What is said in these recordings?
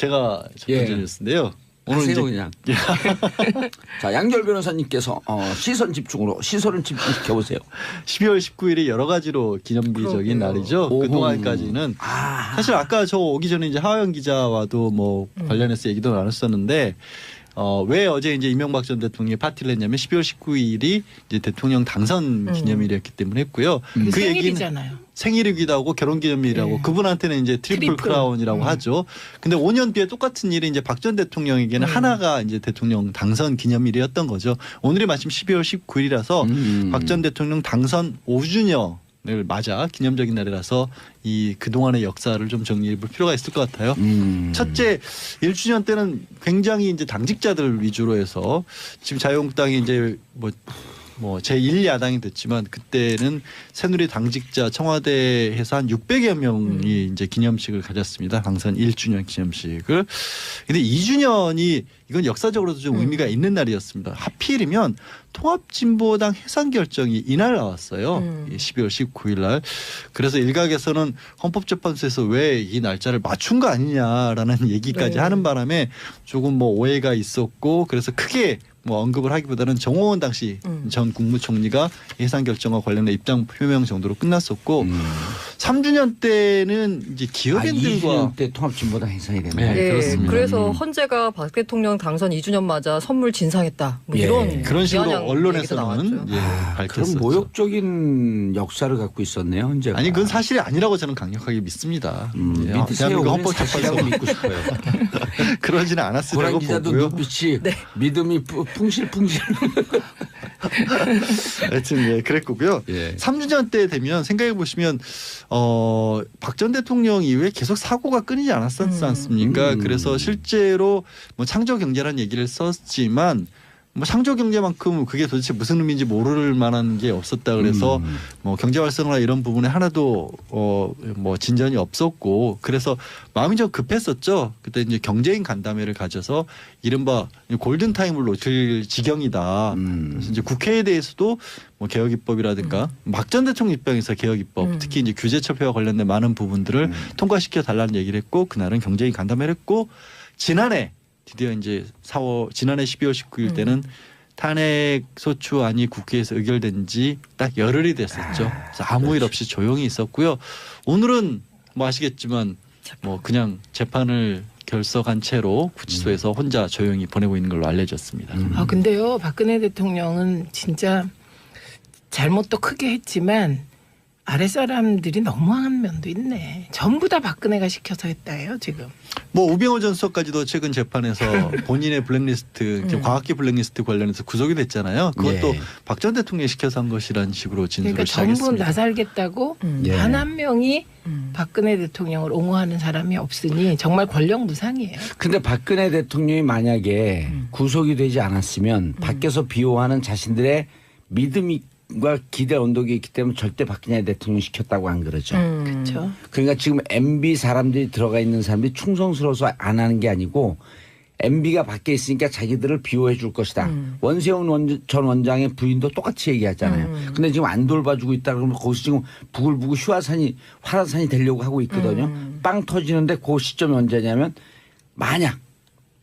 제가 첫 번째 뉴스인데요. 오늘 이제 그냥. 자, 양절 변호사님께서 시선을 집중시켜 보세요. 12월 19일이 여러 가지로 기념비적인 날이죠. 그동안까지는 사실 아까 저 오기 전에 이제 하하영 기자와도 뭐 관련해서 얘기도 나눴었는데 왜 어제 이제 이명박 전 대통령이 파티를 했냐면 12월 19일이 이제 대통령 당선 기념일이었기 때문에 했고요. 그 생일이잖아요. 생일이기도 하고 결혼기념일이라고 네. 그분한테는 이제 트리플 크라운이라고 하죠. 근데 5년 뒤에 똑같은 일이 이제 박 전 대통령에게는 하나가 이제 대통령 당선 기념일이었던 거죠. 오늘이 마침 12월 19일이라서 박 전 대통령 당선 5주년을 맞아 기념적인 날이라서 이 그동안의 역사를 좀 정리해 볼 필요가 있을 것 같아요. 첫째 1주년 때는 굉장히 이제 당직자들 위주로 해서 지금 자유한국당이 이제 뭐 제1야당이 됐지만 그때는 새누리 당직자 청와대에서 한 600여 명이 이제 기념식을 가졌습니다. 당선 1주년 기념식을. 근데 2주년이 이건 역사적으로도 좀 의미가 있는 날이었습니다. 하필이면 통합진보당 해산 결정이 이날 나왔어요. 12월 19일 날. 그래서 일각에서는 헌법재판소에서 왜 이 날짜를 맞춘 거 아니냐라는 얘기까지 하는 바람에 조금 뭐 오해가 있었고 그래서 크게 뭐 언급을 하기보다는 정호원 당시 전 국무총리가 해산 결정과 관련된 입장 표명 정도로 끝났었고 3주년 때는 이제 기업인들과 2주년 때 통합진보당 해산이 되는 네, 네, 그렇습니다. 그래서 헌재가 박 대통령 당선 2주년 맞아 선물 진상했다. 뭐 이런 그런 식으로 비아냥 얘기도 언론에서는 나왔죠. 그럼 밝혔었죠. 모욕적인 역사를 갖고 있었네요. 헌재가. 아니 그건 사실이 아니라고 저는 강력하게 믿습니다. 믿으세요. 대한민국 사실이라고 헌법재판소 믿고 싶어요. 그러지는 않았으라고 고란 기자도 보고요. 눈빛이 믿음이 풍실풍실. 하여튼 예, 그랬고요. 예. 3주년 때 되면 생각해 보시면 박 전 대통령 이후에 계속 사고가 끊이지 않았었지 않습니까? 그래서 실제로 뭐 창조 경제라는 얘기를 썼지만 뭐 창조 경제만큼 그게 도대체 무슨 의미인지 모를 만한 게 없었다 그래서 뭐 경제 활성화 이런 부분에 하나도 뭐 진전이 없었고 그래서 마음이 좀 급했었죠. 그때 이제 경제인 간담회를 가져서 이른바 골든 타임을 놓칠 지경이다. 그래서 이제 국회에 대해서도 뭐 개혁 입법이라든가 박 전 대통령 입장에서 개혁 입법 특히 이제 규제 철폐와 관련된 많은 부분들을 통과시켜 달라는 얘기를 했고 그날은 경제인 간담회를 했고 지난해 드디어 이제 지난해 12월 19일 때는 탄핵 소추안이 국회에서 의결된 지 딱 열흘이 됐었죠. 그래서 아무 일 없이 조용히 있었고요. 오늘은 뭐 아시겠지만 뭐 그냥 재판을 결석한 채로 구치소에서 혼자 조용히 보내고 있는 걸로 알려졌습니다. 아 근데요 박근혜 대통령은 진짜 잘못도 크게 했지만 아랫사람들이 너무한 면도 있네. 전부 다 박근혜가 시켜서 했다예요 지금. 뭐 우병우 전 수석까지도 최근 재판에서 본인의 블랙리스트, 과학기 블랙리스트 관련해서 구속이 됐잖아요. 그것도 박 전 대통령이 시켜서 한 것이라는 식으로 진술을 그러니까 전부 시작했습니다. 나살겠다고 단 한 명이 박근혜 대통령을 옹호하는 사람이 없으니 정말 권력무상이에요. 근데 박근혜 대통령이 만약에 구속이 되지 않았으면 밖에서 비호하는 자신들의 믿음과 기대 언덕이 있기 때문에 절대 박근혜 대통령 시켰다고 안 그러죠. 그렇죠. 그러니까 지금 MB 사람들이 들어가 있는 사람들이 충성스러워서 안 하는 게 아니고 MB가 밖에 있으니까 자기들을 비호해 줄 것이다. 원세훈 전 원장의 부인도 똑같이 얘기하잖아요. 근데 지금 안 돌봐주고 있다 그러면 거기서 지금 부글부글 화산이 되려고 하고 있거든요. 빵 터지는데 그 시점이 언제냐면 만약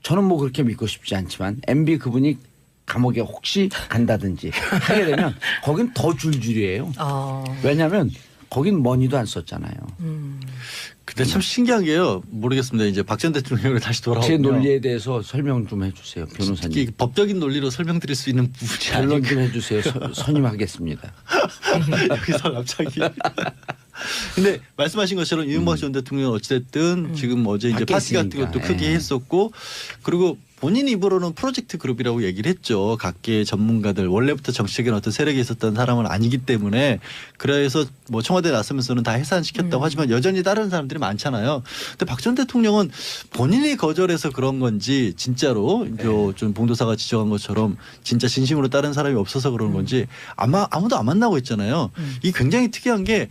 저는 뭐 그렇게 믿고 싶지 않지만 MB 그분이 감옥에 혹시 간다든지 하게 되면 거긴 더 줄줄이에요. 왜냐하면 거긴 머니도 안 썼잖아요. 근데 참 신기한 게요. 모르겠습니다. 이제 박 전 대통령으로 다시 돌아오면 제 논리에 대해서 설명 좀 해주세요. 변호사님. 특히 법적인 논리로 설명드릴 수 있는 부분이 변론 아닌가. 좀 해주세요. 선임하겠습니다. 여기서 갑자기. 근데 말씀하신 것처럼 이명박 전 대통령은 어찌됐든 지금 어제 이제 밖에 파티 같은 있으니까. 것도 크게 했었고 그리고 본인 입으로는 프로젝트 그룹이라고 얘기를 했죠. 각계 전문가들 원래부터 정치적인 어떤 세력이 있었던 사람은 아니기 때문에 그래서 뭐 청와대 나서면서는 다 해산시켰다고 하지만 여전히 다른 사람들이 많잖아요. 근데 박 전 대통령은 본인이 거절해서 그런 건지 진짜로 좀 봉도사가 지적한 것처럼 진짜 진심으로 다른 사람이 없어서 그런 건지 아무도 안 만나고 있잖아요. 이게 굉장히 특이한 게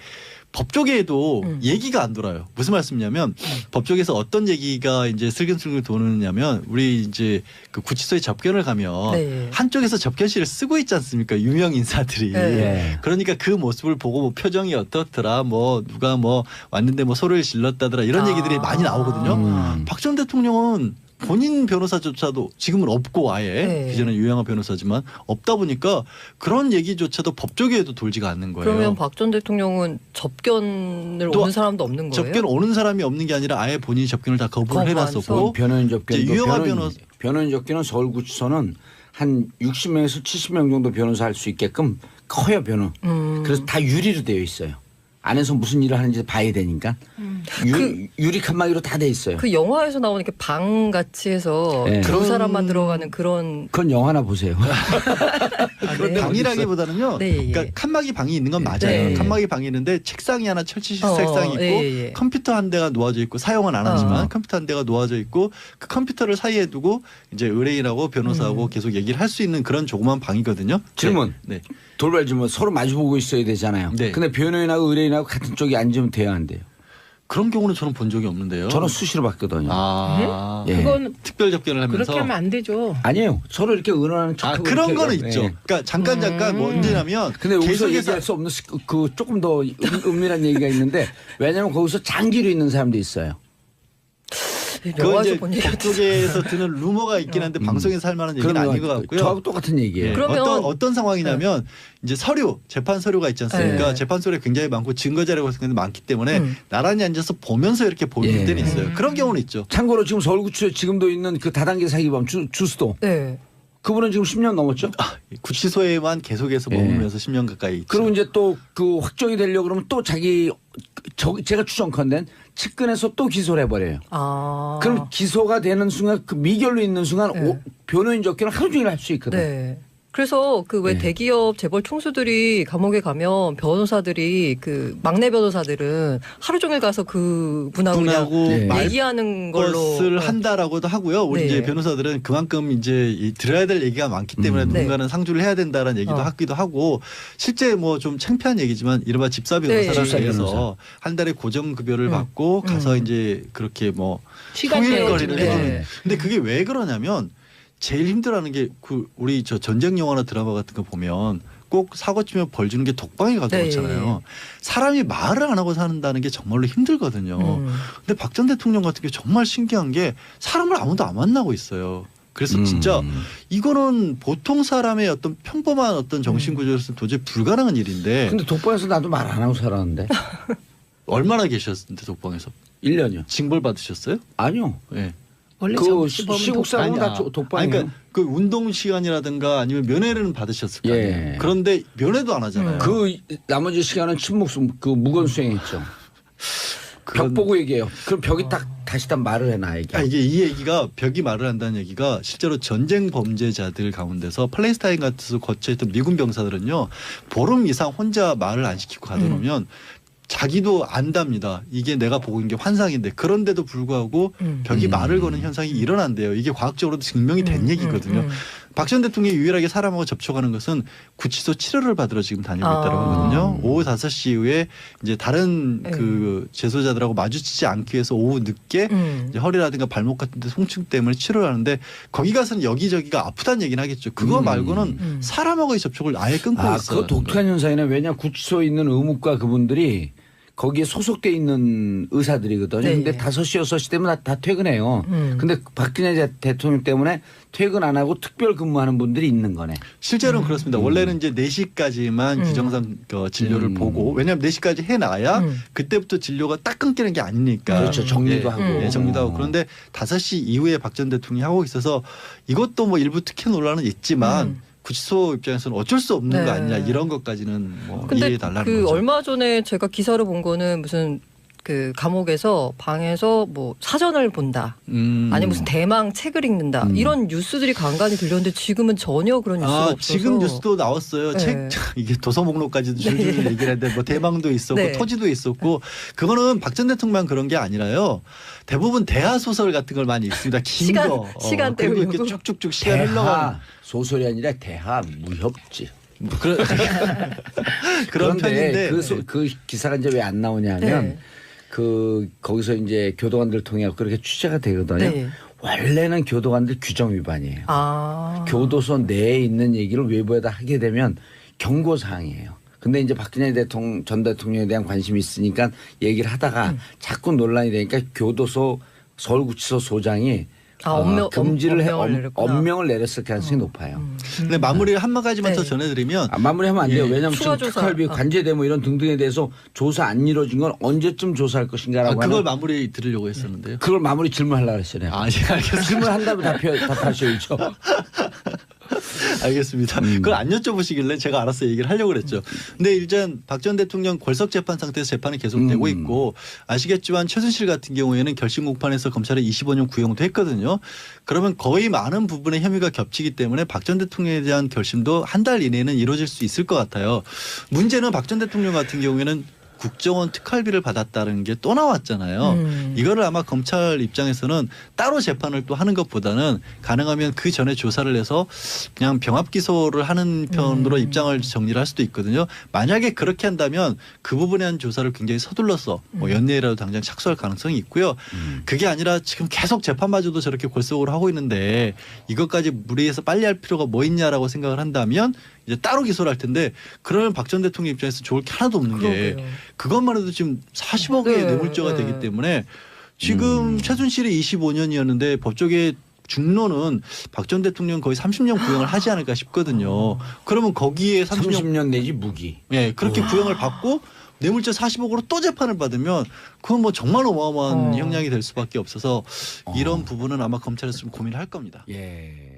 법조계에도 얘기가 안 돌아요. 무슨 말씀이냐면 법조계에서 어떤 얘기가 이제 슬금슬금 도느냐면 우리 이제 그 구치소에 접견을 가면 네. 한쪽에서 접견실을 쓰고 있지 않습니까? 유명 인사들이. 네. 그러니까 그 모습을 보고 뭐 표정이 어떻더라, 뭐 누가 뭐 왔는데 뭐 소리를 질렀다더라 이런 얘기들이 많이 나오거든요. 박 전 대통령은 본인 변호사조차도 지금은 없고 아예 네. 그전에 유영하 변호사지만 없다 보니까 그런 얘기조차도 법조계에도 돌지가 않는 거예요. 그러면 박 전 대통령은 접견을 또 오는 사람도 없는 거예요? 접견 오는 사람이 없는 게 아니라 아예 본인이 접견을 다 거부를 거부해서? 해놨었고 변호인 접견도 이제 유영하 변호인 접견은 서울구치소는 한 60명에서 70명 정도 변호사 할 수 있게끔 커요 변호. 그래서 다 유리로 되어 있어요. 안에서 무슨 일을 하는지 봐야 되니까 유리 칸막이로 다 돼 있어요. 그 영화에서 나오는 이렇게 방 같이 해서 네. 두 사람만 들어가는 그런 그건 영화나 보세요. 네. 방이라기보다는요. 네, 예. 그러니까 칸막이 방이 있는 건 맞아요. 네. 칸막이 방이 있는데 책상이 하나 철치실 어, 책상이 있고 예. 컴퓨터 한 대가 놓아져 있고 사용은 안 하지만 컴퓨터 한 대가 놓아져 있고 그 컴퓨터를 사이에 두고 이제 의뢰인하고 변호사하고 계속 얘기를 할 수 있는 그런 조그만 방이거든요. 질문. 네. 돌발 질문. 서로 마주보고 있어야 되잖아요. 네. 근데 변호인하고 의뢰인하고 같은 쪽에 앉으면 돼야 안 돼요. 그런 경우는 저는 본 적이 없는데요. 저는 수시로 봤거든요. 아, 예. 그건 특별 접견을 하면서 그렇게 하면 안 되죠. 아니에요. 서로 이렇게 의논하는 척하고 그런 이렇게 거는 해요. 있죠. 네. 그러니까 잠깐 뭐 언제냐면 근데 여기서 계속해서 얘기할 수 없는 그 조금 더 은밀한 얘기가 있는데 왜냐하면 거기서 장기로 있는 사람도 있어요. 그 영화에서 이제 본 얘기 법조계에서 드는 루머가 있긴 한데 방송에서 할 만한 얘기는 그러면 아닌 것 같고요. 저하고 똑같은 얘기예요. 예, 그러면- 어떤 상황이냐면 이제 서류 재판 서류가 있지 않습니까? 네. 재판 서류 굉장히 많고 증거 자료가 같은 게 많기 때문에 나란히 앉아서 보면서 이렇게 보는 예. 때는 있어요. 그런 경우는 있죠. 참고로 지금 서울구치소에 지금도 있는 그 다단계 사기범 주스도 네. 그분은 지금 10년 넘었죠. 구치소에만 계속해서 머물면서 10년 가까이 있죠. 그리고 이제 또 그 확정이 되려고 그러면 또 제가 추정컨대 측근에서 또 기소를 해버려요. 아. 그럼 기소가 되는 순간 그 미결로 있는 순간 네. 변호인 접견을 하루 종일 할 수 있거든. 네. 그래서 그 왜 네. 대기업 재벌 총수들이 감옥에 가면 변호사들이 그 막내 변호사들은 하루 종일 가서 그 분하고 그냥 분하고 네. 얘기하는 걸로 것을 한다라고도 하고요. 우리 네. 이제 변호사들은 그만큼 이제 들어야 될 얘기가 많기 때문에 네. 누군가는 상주를 해야 된다는 얘기도 하기도 하고 실제 뭐 좀 창피한 얘기지만 이른바 집사 네. 변호사를 집사 위해서 변호사. 한 달에 고정 급여를 받고 가서 이제 그렇게 뭐 시간 통일거리를 내어주는 해주는. 네. 근데 그게 왜 그러냐면 제일 힘들어하는 게 그 우리 저 전쟁 영화나 드라마 같은 거 보면 꼭 사고 치면 벌 주는 게 독방에 가져오잖아요. 사람이 말을 안 하고 사는다는 게 정말로 힘들거든요. 근데 박 전 대통령 같은 게 정말 신기한 게 사람을 아무도 안 만나고 있어요. 그래서 진짜 이거는 보통 사람의 어떤 평범한 어떤 정신 구조로서는 도저히 불가능한 일인데 근데 독방에서 나도 말 안 하고 살았는데 얼마나 계셨는데 독방에서 1년이요. 징벌 받으셨어요? 아니요. 네. 원래 그 정치범은 시국 사람은 다 아니, 독방이에요. 그러니까 그 운동 시간이라든가 아니면 면회는 받으셨을 거 아니에요. 예. 그런데 면회도 안 하잖아요. 그 나머지 시간은 침묵 그 무건 수행했죠. 벽 보고 얘기해요. 그럼 벽이 딱 다시 다 말을 해놔 얘기. 이게 이 얘기가 벽이 말을 한다는 얘기가 실제로 전쟁 범죄자들 가운데서 팔레스타인 같은 데서 거처했던 미군 병사들은요 보름 이상 혼자 말을 안 시키고 가둬놓으면 자기도 안답니다. 이게 내가 보고 있는 게 환상인데 그런데도 불구하고 벽이 말을 거는 현상이 일어난대요. 이게 과학적으로도 증명이 된 얘기거든요. 박 전 대통령이 유일하게 사람하고 접촉하는 것은 구치소 치료를 받으러 지금 다니고 있다고 하거든요. 오후 5시 이후에 이제 다른 그 재소자들하고 마주치지 않기 위해서 오후 늦게 이제 허리라든가 발목 같은 데 통증 때문에 치료를 하는데 거기 가서는 여기저기가 아프다는 얘기는 하겠죠. 그거 말고는 사람하고의 접촉을 아예 끊고 있어요. 그거 독특한 현상이네. 왜냐 구치소에 있는 의무과 그분들이 거기에 소속돼 있는 의사들이거든요. 네. 근데 5시, 6시 되면 다 퇴근해요. 근데 박근혜 대통령 때문에 퇴근 안 하고 특별 근무하는 분들이 있는 거네. 실제로는 그렇습니다. 원래는 이제 4시까지만 규정상 진료를 보고 왜냐하면 4시까지 해놔야 그때부터 진료가 딱 끊기는 게 아니니까. 그렇죠. 정리도 하고. 네, 정리도 하고. 그런데 5시 이후에 박 전 대통령이 하고 있어서 이것도 뭐 일부 특혜 논란은 있지만 구치소 입장에서는 어쩔 수 없는 네. 거 아니냐 이런 것까지는 뭐 근데 이해해달라는 그 거죠. 얼마 전에 제가 기사를 본 거는 무슨 그 감옥에서 방에서 뭐 사전을 본다. 아니 무슨 대망 책을 읽는다. 이런 뉴스들이 간간히 들렸는데 지금은 전혀 그런 뉴스가 없어서. 지금 뉴스도 나왔어요. 네. 책 이게 도서 목록까지도 줄줄 얘기를 했는데 뭐 대망도 있었고 네. 토지도 있었고 그거는 박 전 대통령만 그런 게 아니라요. 대부분 대하 소설 같은 걸 많이 읽습니다. 긴 시간- 거. 시간 그리고 때우려고. 이렇게 쭉쭉쭉 시간 흘러가는. 대하 소설이 아니라 대하 무협지. 그런 그런데 편인데 그 기사가 이제 왜 안 나오냐면 네. 거기서 이제 교도관들 통해 그렇게 취재가 되거든요. 네. 원래는 교도관들 규정 위반이에요. 아. 교도소 내에 있는 얘기를 외부에다 하게 되면 경고 사항이에요. 근데 이제 박근혜 전 대통령에 대한 관심이 있으니까 얘기를 하다가 자꾸 논란이 되니까 교도소 서울구치소 소장이 엄명을 내렸을 가능성이 높아요. 근데 마무리 한 가지만 더 네. 전해드리면 마무리하면 안 돼요. 예. 왜냐하면 추가 지금 조사. 특활비, 관제대 뭐 이런 등등에 대해서 조사 안 이루어진 건 언제쯤 조사할 것인가라고 그걸 하는 마무리 드리려고 했었는데요. 그걸 마무리 질문하려고 했어요. 내가. 아, 예, 알겠습니다. 질문한다면 답하셔야죠. 알겠습니다. 그걸 안 여쭤보시길래 제가 알아서 얘기를 하려고 그랬죠. 근데 일단 박 전 대통령 골석 재판 상태에서 재판이 계속되고 있고 아시겠지만 최순실 같은 경우에는 결심 공판에서 검찰에 25년 구형도 했거든요. 그러면 거의 많은 부분의 혐의가 겹치기 때문에 박 전 대통령에 대한 결심도 한 달 이내는 이루어질 수 있을 것 같아요. 문제는 박 전 대통령 같은 경우에는 국정원 특활비를 받았다는 게 또 나왔잖아요. 이거를 아마 검찰 입장에서는 따로 재판을 또 하는 것보다는 가능하면 그 전에 조사를 해서 그냥 병합 기소를 하는 편으로 입장을 정리를 할 수도 있거든요. 만약에 그렇게 한다면 그 부분에 대한 조사를 굉장히 서둘러서 뭐 연내라도 당장 착수할 가능성이 있고요. 그게 아니라 지금 계속 재판마저도 저렇게 골석으로 하고 있는데 이것까지 무리해서 빨리 할 필요가 뭐 있냐라고 생각을 한다면 이제 따로 기소를 할 텐데 그러면 박 전 대통령 입장에서 좋을 게 하나도 없는 게 그러게요. 그것만 해도 지금 40억의 네, 뇌물죄가 네. 되기 때문에 지금 최순실이 25년이었는데 법조계 중론은 박 전 대통령 거의 30년 구형을 하지 않을까 싶거든요. 그러면 거기에 30년 내지 무기. 예, 그렇게 구형을 받고 뇌물죄 40억으로 또 재판을 받으면 그건 뭐 정말 어마어마한 형량이 될 수밖에 없어서 이런 부분은 아마 검찰에서 좀 고민을 할 겁니다. 예.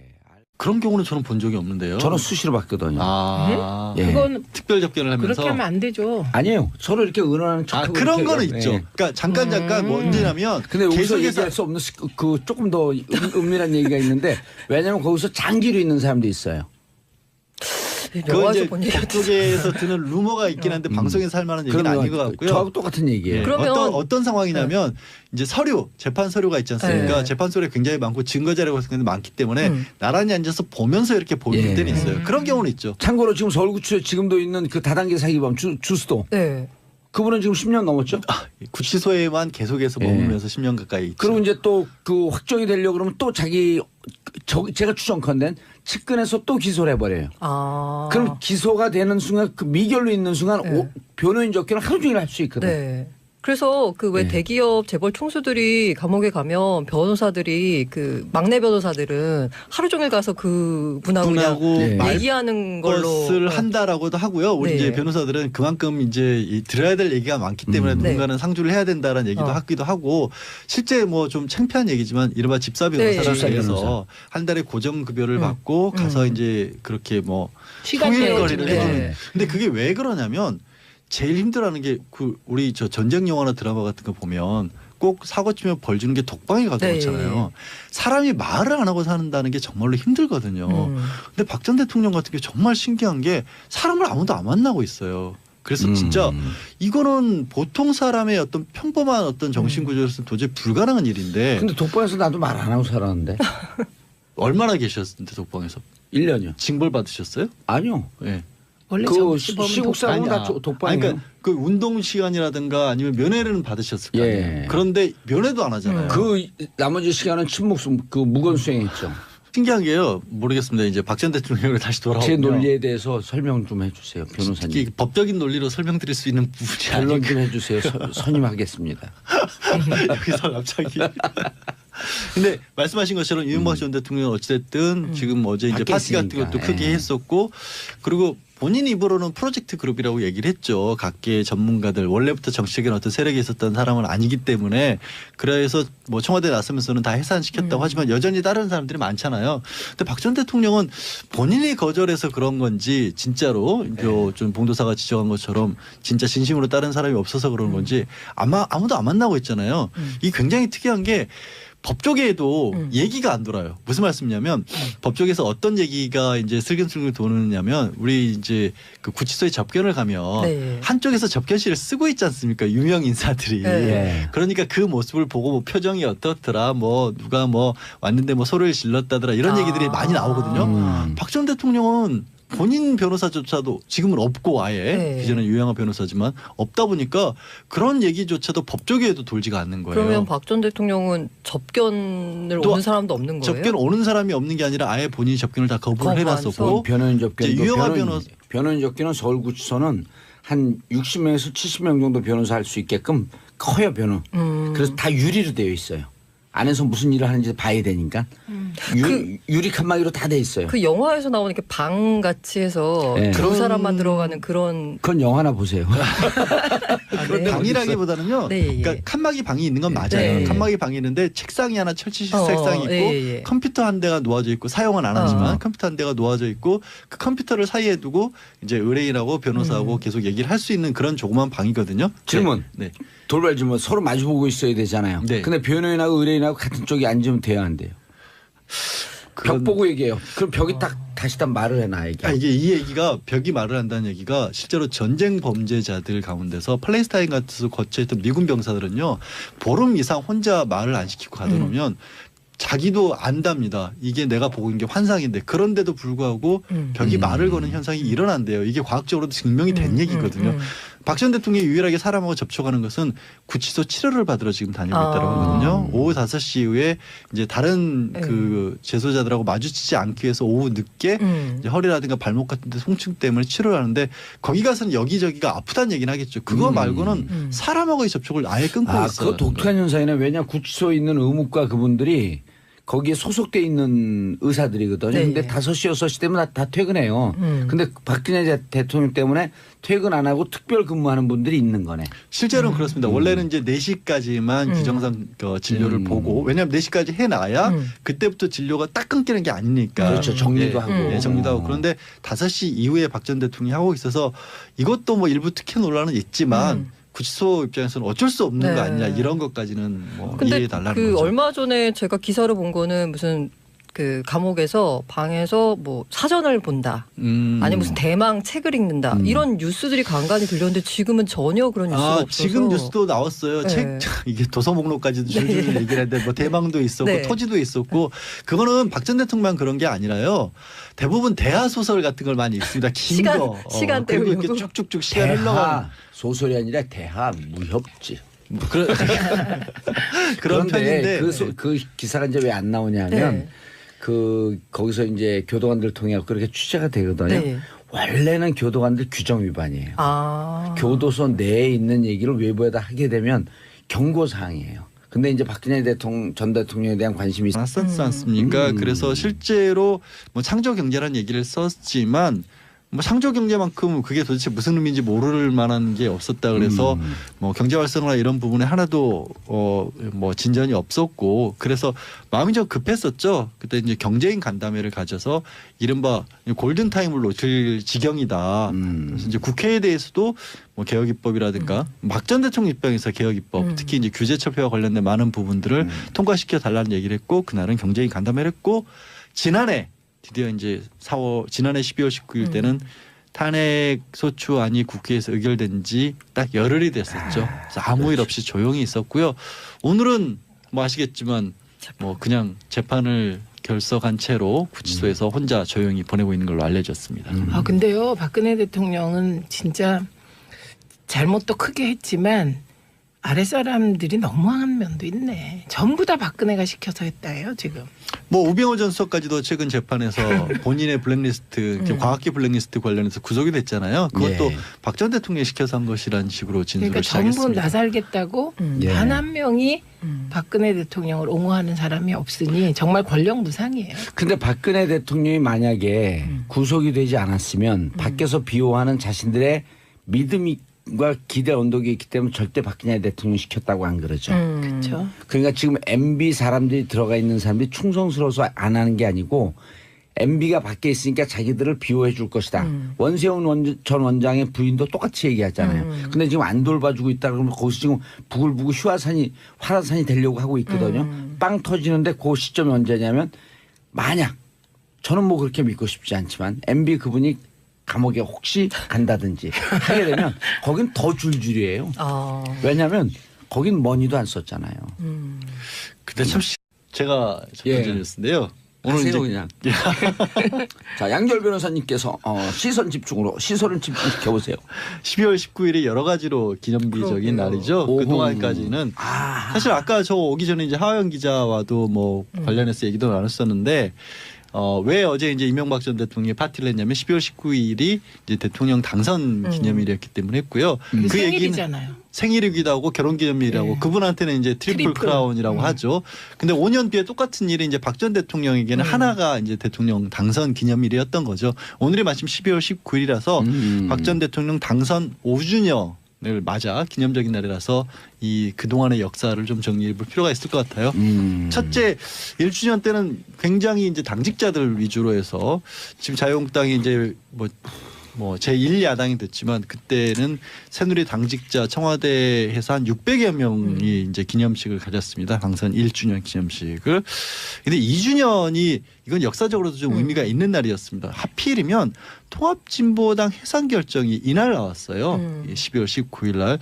그런 경우는 저는 본 적이 없는데요. 저는 수시로 봤거든요. 아, 예. 그건 특별 접견을 하면서 그렇게 하면 안 되죠. 아니에요. 서로 이렇게 의논하는 척하고 그런 이렇게 거는 해요. 있죠. 예. 그러니까 잠깐 뭐 언제냐면 근데 여기서 계속해서 얘기할 수 없는 그 조금 더 은밀한 얘기가 있는데 왜냐하면 거기서 장기로 있는 사람도 있어요. 그건 영화에서 이제 본 얘기 법조계에서 드는 루머가 있긴 한데 방송에서 할 만한 얘기는 아닌 것 같고요. 저하고 똑같은 얘기예요. 예. 그러면- 어떤 상황이냐면 이제 서류, 재판 서류가 있지 않습니까? 네. 재판 서류가 굉장히 많고 증거 자료가 굉장히 많기 때문에 나란히 앉아서 보면서 이렇게 보일 예. 때는 있어요. 그런 경우는 있죠. 참고로 지금 서울구치소에 지금도 있는 그 다단계 사기범 주스도 네. 그분은 지금 10년 넘었죠. 구치소에만 계속해서 예. 머물면서 10년 가까이 있죠. 그리고 이제 또 그 확정이 되려고 그러면 또 제가 추정컨대 측근에서 또 기소를 해버려요. 아. 그럼 기소가 되는 순간 그 미결로 있는 순간 네. 변호인 접견을 하루 종일 할 수 있거든. 네. 그래서 그 왜 네. 대기업 재벌 총수들이 감옥에 가면 변호사들이 그 막내 변호사들은 하루 종일 가서 그 분하고 그냥 분하고 예. 말 얘기하는 걸로 것을 한다라고도 하고요. 우리 네. 이제 변호사들은 그만큼 이제 들어야 될 얘기가 많기 때문에 누군가는 상주를 해야 된다라는 얘기도 하기도 하고 실제 뭐 좀 창피한 얘기지만 이른바 집사 변호사를 네. 집사 위해서 변호사. 한 달에 고정 급여를 받고 가서 이제 그렇게 뭐 시간 통일거리를 내어주는 해주는. 네. 근데 그게 왜 그러냐면 제일 힘들어하는 게 그 우리 저 전쟁 영화나 드라마 같은 거 보면 꼭 사고 치면 벌 주는 게 독방에 가져오잖아요. 사람이 말을 안 하고 사는다는 게 정말로 힘들거든요. 근데 박 전 대통령 같은 게 정말 신기한 게 사람을 아무도 안 만나고 있어요. 그래서 진짜 이거는 보통 사람의 어떤 평범한 어떤 정신 구조로서는 도저히 불가능한 일인데 근데 독방에서 나도 말 안 하고 살았는데 얼마나 계셨는데 독방에서 1년이요. 징벌 받으셨어요? 아니요. 예. 원래 그 정치범은 시국 사람은 다 아니, 독방이에요. 그러니까 그 운동 시간이라든가 아니면 면회는 받으셨을 거 아니에요. 예. 그런데 면회도 안 하잖아요. 그 나머지 시간은 그 무건 수행했죠. 신기한 게요. 모르겠습니다. 이제 박 전 대통령으로 다시 제 돌아오면 논리에 대해서 설명 좀 해주세요, 변호사님. 특히 법적인 논리로 설명드릴 수 있는 부분이 결론 아니고 좀 해주세요. 선임하겠습니다. 여기서 갑자기. 근데 말씀하신 것처럼 이명박 전 대통령은 어찌됐든 지금 어제 이제 밖에 파티 같은 있으니까. 것도 크게 예. 했었고 그리고 본인 입으로는 프로젝트 그룹이라고 얘기를 했죠. 각계 전문가들 원래부터 정치적인 어떤 세력이 있었던 사람은 아니기 때문에 그래서 뭐 청와대 나서면서는 다 해산시켰다고 하지만 여전히 다른 사람들이 많잖아요. 근데 박 전 대통령은 본인이 거절해서 그런 건지 진짜로 좀 봉도사가 지적한 것처럼 진짜 진심으로 다른 사람이 없어서 그런 건지 아무도 안 만나고 있잖아요. 이 굉장히 특이한 게 법조계에도 얘기가 안 돌아요. 무슨 말씀이냐면 법조계에서 어떤 얘기가 이제 슬금슬금 도느냐면 우리 이제 그 구치소에 접견을 가면 네. 한쪽에서 접견실을 쓰고 있지 않습니까? 유명 인사들이. 네. 그러니까 그 모습을 보고 뭐 표정이 어떻더라 뭐 누가 뭐 왔는데 뭐 소리를 질렀다더라 이런 얘기들이 많이 나오거든요. 박 전 대통령은 본인 변호사조차도 지금은 없고 아예 네. 기존에 유영하 변호사지만 없다 보니까 그런 얘기조차도 법조계에도 돌지가 않는 거예요. 그러면 박 전 대통령은 접견을 또 오는 사람도 없는 거예요? 접견 오는 사람이 없는 게 아니라 아예 본인이 접견을 다 거부를 거부해서? 해놨었고 변호인 접견도 이제 유영하 변호인 접견은 서울구치소는 한 60명에서 70명 정도 변호사 할 수 있게끔 커요 변호. 그래서 다 유리로 되어 있어요. 안에서 무슨 일을 하는지 봐야 되니까 유리 칸막이로 다 돼 있어요. 그 영화에서 나오는 이렇게 방 같이 해서 네. 두 사람만 들어가는 그런 그건 영화나 보세요. 네. 방이라기보다는요. 네, 예. 그러니까 칸막이 방이 있는 건 맞아요. 네. 칸막이 방이 있는데 책상이 하나 철치실 어, 책상이 있고 예, 예. 컴퓨터 한 대가 놓아져 있고 사용은 안 하지만 컴퓨터 한 대가 놓아져 있고 그 컴퓨터를 사이에 두고 이제 의뢰인하고 변호사하고 계속 얘기를 할 수 있는 그런 조그만 방이거든요. 질문. 네. 돌발 질문. 서로 마주보고 있어야 되잖아요. 네. 근데 변호인하고 의뢰인하고 같은 쪽에 앉으면 돼야 안 돼요. 벽 보고 얘기해요. 그럼 벽이 딱 다시 다 말을 해놔 얘기. 이게 이 얘기가 벽이 말을 한다는 얘기가 실제로 전쟁 범죄자들 가운데서 팔레스타인 같은 거처했던 미군 병사들은요 보름 이상 혼자 말을 안 시키고 가둬놓으면 자기도 안답니다. 이게 내가 보고 있는 게 환상인데 그런데도 불구하고 벽이 말을 거는 현상이 일어난대요. 이게 과학적으로도 증명이 된 얘기거든요. 박 전 대통령이 유일하게 사람하고 접촉하는 것은 구치소 치료를 받으러 지금 다니고 있다고 하거든요. 오후 5시 이후에 이제 다른 그 재소자들하고 마주치지 않기 위해서 오후 늦게 이제 허리라든가 발목 같은 데 통증 때문에 치료를 하는데 거기 가서는 여기저기가 아프다는 얘기는 하겠죠. 그거 말고는 사람하고의 접촉을 아예 끊고 있어요. 그거 독특한 현상이네. 왜냐 구치소에 있는 의무과 그분들이 거기에 소속돼 있는 의사들이거든요. 네. 근데 5시 6시 되면 다 퇴근해요. 근데 박근혜 대통령 때문에 퇴근 안 하고 특별 근무하는 분들이 있는 거네. 실제로는 그렇습니다. 원래는 이제 4시까지만 기정상 진료를 보고 왜냐하면 4시까지 해놔야 그때부터 진료가 딱 끊기는 게 아니니까. 그렇죠. 정리도 하고. 예, 정리도 하고. 그런데 5시 이후에 박 전 대통령이 하고 있어서 이것도 뭐 일부 특혜 논란은 있지만 구치소 입장에서는 어쩔 수 없는 네. 거 아니냐 이런 것까지는 뭐 근데 이해해 달라는 그 거죠. 얼마 전에 제가 기사를 본 거는 무슨 그 감옥에서 방에서 뭐 사전을 본다. 아니 무슨 대망 책을 읽는다. 이런 뉴스들이 간간히 들렸는데 지금은 전혀 그런 뉴스가 없어서. 지금 뉴스도 나왔어요. 네. 책 이게 도서 목록까지도 줄줄 얘기를 했는데 뭐 대망도 있었고 네. 토지도 있었고 그거는 박 전 대통령만 그런 게 아니라요. 대부분 대하 소설 같은 걸 많이 읽습니다. 긴 시간- 거. 시간 그리고 이렇게 때우려고. 쭉쭉쭉 시간 흘러가는 대하 소설이 아니라 대하 무협지. 그런 그런 편인데 그 기사가 이제 왜 안 나오냐면 네. 그 거기서 이제 교도관들 통해 그렇게 취재가 되거든요. 네. 원래는 교도관들 규정 위반이에요. 교도소 내에 있는 얘기를 외부에다 하게 되면 경고 사항이에요. 근데 이제 박근혜 전 대통령에 대한 관심이 났었지 않습니까? 그래서 실제로 뭐 창조 경제라는 얘기를 썼지만 뭐 창조 경제만큼 그게 도대체 무슨 의미인지 모를 만한 게 없었다 그래서 뭐 경제 활성화 이런 부분에 하나도 뭐 진전이 없었고 그래서 마음이 좀 급했었죠. 그때 이제 경제인 간담회를 가져서 이른바 골든 타임을 놓칠 지경이다. 그래서 이제 국회에 대해서도 뭐 개혁 입법이라든가 박 전 대통령 입장에서 개혁 입법 특히 이제 규제 철폐와 관련된 많은 부분들을 통과시켜 달라는 얘기를 했고 그날은 경제인 간담회를 했고 지난해 드디어 이제 지난해 12월 19일 때는 탄핵 소추안이 국회에서 의결된 지 딱 열흘이 됐었죠. 그래서 아무 일 없이 조용히 있었고요. 오늘은 뭐 아시겠지만 뭐 그냥 재판을 결석한 채로 구치소에서 혼자 조용히 보내고 있는 걸로 알려졌습니다. 근데요 박근혜 대통령은 진짜 잘못도 크게 했지만 아래 사람들이 너무한 면도 있네. 전부 다 박근혜가 시켜서 했다예요 지금. 뭐 우병우 전 수석까지도 최근 재판에서 본인의 블랙리스트, 과학기 블랙리스트 관련해서 구속이 됐잖아요. 그것도 예. 박 전 대통령이 시켜서 한 것이라는 식으로 진술을 그러니까 전부 시작했습니다. 나살겠다고 예. 단 한 명이 박근혜 대통령을 옹호하는 사람이 없으니 정말 권력무상이에요. 근데 박근혜 대통령이 만약에 구속이 되지 않았으면 밖에서 비호하는 자신들의 믿음과 기대 언덕이 있기 때문에 절대 박근혜 대통령 시켰다고 안 그러죠. 그렇죠. 그러니까 지금 MB 사람들이 들어가 있는 사람들이 충성스러워서 안 하는 게 아니고 MB가 밖에 있으니까 자기들을 비호해 줄 것이다. 원세훈 전 원장의 부인도 똑같이 얘기하잖아요. 근데 지금 안 돌봐주고 있다 그러면 거기서 지금 부글부글 화산이 되려고 하고 있거든요. 빵 터지는데 그 시점이 언제냐면 만약 저는 뭐 그렇게 믿고 싶지 않지만 MB 그분이 감옥에 혹시 간다든지 하게 되면 거긴 더 줄줄이에요. 왜냐하면 거긴 머니도 안 썼잖아요. 근데 참 제가 예. 접근드렸는데요. 오늘 하세요 이제 그냥. 자, 양절 변호사님께서 시선 집중으로 시선을 집중시켜 보세요. 12월 19일이 여러 가지로 기념비적인 그러게요. 날이죠. 오호. 그동안까지는 사실 아까 저 오기 전에 이제 하하영 기자와도 뭐 관련해서 얘기도 나눴었는데 왜 어제 이제 이명박 전 대통령이 파티를 했냐면 12월 19일이 이제 대통령 당선 기념일이었기 때문에 했고요. 그 얘기는 생일이잖아요. 생일이기도 하고 결혼기념일이라고 네. 그분한테는 이제 트리플 크라운이라고 하죠. 근데 5년 뒤에 똑같은 일이 이제 박 전 대통령에게는 하나가 이제 대통령 당선 기념일이었던 거죠. 오늘이 마침 12월 19일이라서 박 전 대통령 당선 5주년을 맞아 기념적인 날이라서 이 그동안의 역사를 좀 정리해 볼 필요가 있을 것 같아요. 첫째 1주년 때는 굉장히 이제 당직자들 위주로 해서 지금 자유한국당이 이제 뭐 제1야당이 됐지만 그때는 새누리 당직자 청와대에서 한 600여 명이 이제 기념식을 가졌습니다. 당선 1주년 기념식을. 근데 2주년이 이건 역사적으로도 좀 의미가 있는 날이었습니다. 하필이면 통합진보당 해산 결정이 이날 나왔어요. 12월 19일 날.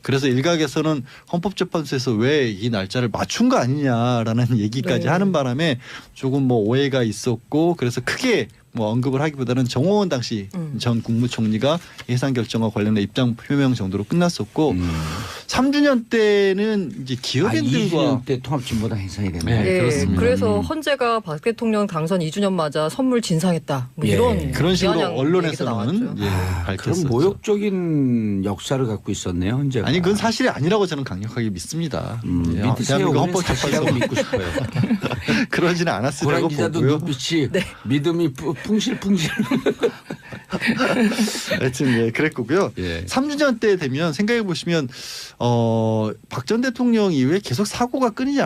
그래서 일각에서는 헌법재판소에서 왜 이 날짜를 맞춘 거 아니냐라는 얘기까지 네. 하는 바람에 조금 뭐 오해가 있었고 그래서 크게 뭐 언급을 하기보다는 정호원 당시 전 국무총리가 해산 결정과 관련된 입장 표명 정도로 끝났었고 3주년 때는 이제 기업인들과 2주년 때 통합진보당 해산이 됐네. 네, 예, 그렇습니다. 그래서 헌재가 박 대통령 당선 2주년 맞아 선물 진상했다. 뭐 예. 이런 그런 식으로 비아냥 얘기도 언론에서는 나왔죠. 예, 그럼 밝혔었죠. 모욕적인 역사를 갖고 있었네요, 현재가. 아니 그건 사실이 아니라고 저는 강력하게 믿습니다. 예, 믿으세요. 대한민국 우리는 사실이라고 헌법재판소 믿고 싶어요. 그러지는 고란 않았으리라고 기자도 보고요. 눈빛이 믿음이 풍실풍실. 하여튼 예, 그랬고요. 예. 3주년 때 되면 생각해 보시면 박 전 대통령 이후에 계속 사고가 끊이지